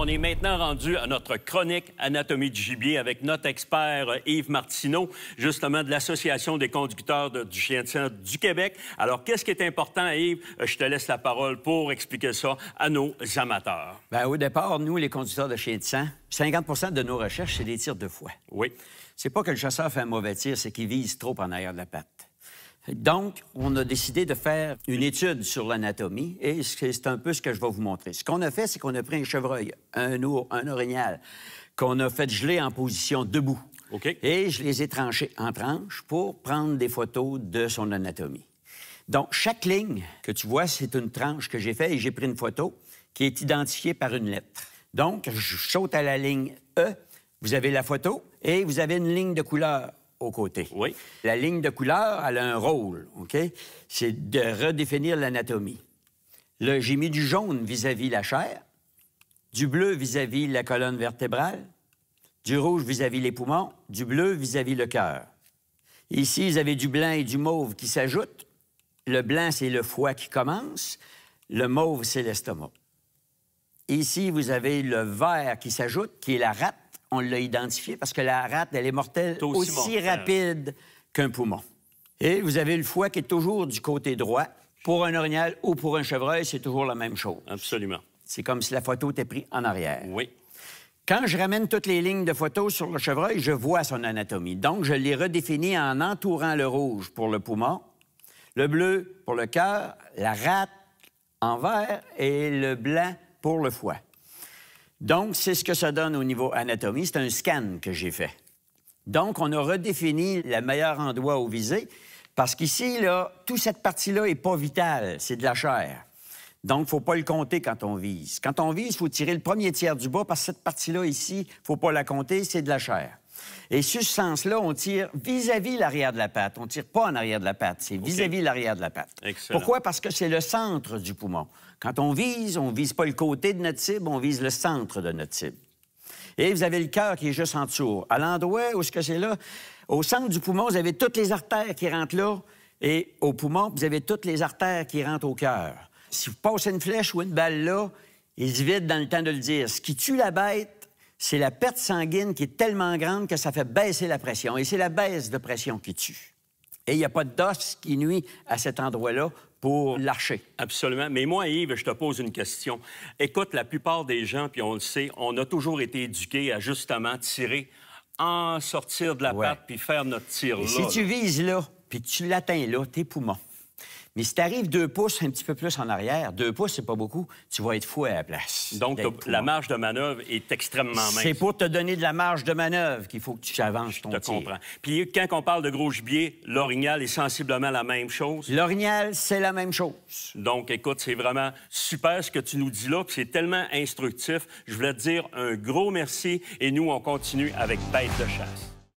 Alors, on est maintenant rendu à notre chronique Anatomie du gibier avec notre expert Yves Martineau, justement de l'Association des conducteurs du chien de sang du Québec. Alors, qu'est-ce qui est important, Yves? Je te laisse la parole pour expliquer ça à nos amateurs. Bien, au départ, nous, les conducteurs de chiens de sang, 50 de nos recherches, c'est des tirs de foie. Oui. C'est pas que le chasseur fait un mauvais tir, c'est qu'il vise trop en arrière de la patte. Donc, on a décidé de faire une étude sur l'anatomie et c'est un peu ce que je vais vous montrer. Ce qu'on a fait, c'est qu'on a pris un chevreuil, un ours, un orignal, qu'on a fait geler en position debout. OK. Et je les ai tranchés en tranches pour prendre des photos de son anatomie. Donc, chaque ligne que tu vois, c'est une tranche que j'ai faite et j'ai pris une photo qui est identifiée par une lettre. Donc, je saute à la ligne E, vous avez la photo et vous avez une ligne de couleur au côté. Oui. La ligne de couleur, elle a un rôle, OK? C'est de redéfinir l'anatomie. Là, j'ai mis du jaune vis-à-vis la chair, du bleu vis-à-vis la colonne vertébrale, du rouge vis-à-vis les poumons, du bleu vis-à-vis le cœur. Ici, vous avez du blanc et du mauve qui s'ajoutent. Le blanc, c'est le foie qui commence. Le mauve, c'est l'estomac. Ici, vous avez le vert qui s'ajoute, qui est la rate. On l'a identifié parce que la rate, elle est mortelle aussi rapide qu'un poumon. Et vous avez le foie qui est toujours du côté droit. Pour un orignal ou pour un chevreuil, c'est toujours la même chose. Absolument. C'est comme si la photo était prise en arrière. Oui. Quand je ramène toutes les lignes de photos sur le chevreuil, je vois son anatomie. Donc, je l'ai redéfinie en entourant le rouge pour le poumon, le bleu pour le cœur, la rate en vert et le blanc pour le foie. Donc, c'est ce que ça donne au niveau anatomie. C'est un scan que j'ai fait. Donc, on a redéfini le meilleur endroit où viser parce qu'ici, là, toute cette partie-là n'est pas vitale. C'est de la chair. Donc, il ne faut pas le compter quand on vise. Quand on vise, il faut tirer le premier tiers du bas parce que cette partie-là, ici, il ne faut pas la compter, c'est de la chair. Et sur ce sens-là, on tire vis-à-vis l'arrière de la patte. On ne tire pas en arrière de la patte, c'est vis-à-vis l'arrière de la patte. Excellent. Pourquoi? Parce que c'est le centre du poumon. Quand on vise pas le côté de notre cible, on vise le centre de notre cible. Et vous avez le cœur qui est juste en dessous. À l'endroit où c'est là, au centre du poumon, vous avez toutes les artères qui rentrent là, et au poumon, vous avez toutes les artères qui rentrent au cœur. Si vous passez une flèche ou une balle là, il se vide dans le temps de le dire. Ce qui tue la bête, c'est la perte sanguine qui est tellement grande que ça fait baisser la pression. Et c'est la baisse de pression qui tue. Et il n'y a pas d'os qui nuit à cet endroit-là pour l'archer. Absolument. Mais moi, Yves, je te pose une question. Écoute, la plupart des gens, puis on le sait, on a toujours été éduqués à justement tirer, en sortir de la patte, puis faire notre tir là. Si tu vises là, puis tu l'atteins là, tes poumons. Mais si tu arrives 2 pouces un petit peu plus en arrière, 2 pouces, c'est pas beaucoup, tu vas être fouet à la place. Donc, la marge de manœuvre est extrêmement mince. C'est pour te donner de la marge de manœuvre qu'il faut que tu avances ton tir. Je te comprends. Puis quand on parle de gros gibier, l'orignal est sensiblement la même chose. L'orignal, c'est la même chose. Donc, écoute, c'est vraiment super ce que tu nous dis là, puis c'est tellement instructif. Je voulais te dire un gros merci et nous, on continue avec Bête de chasse.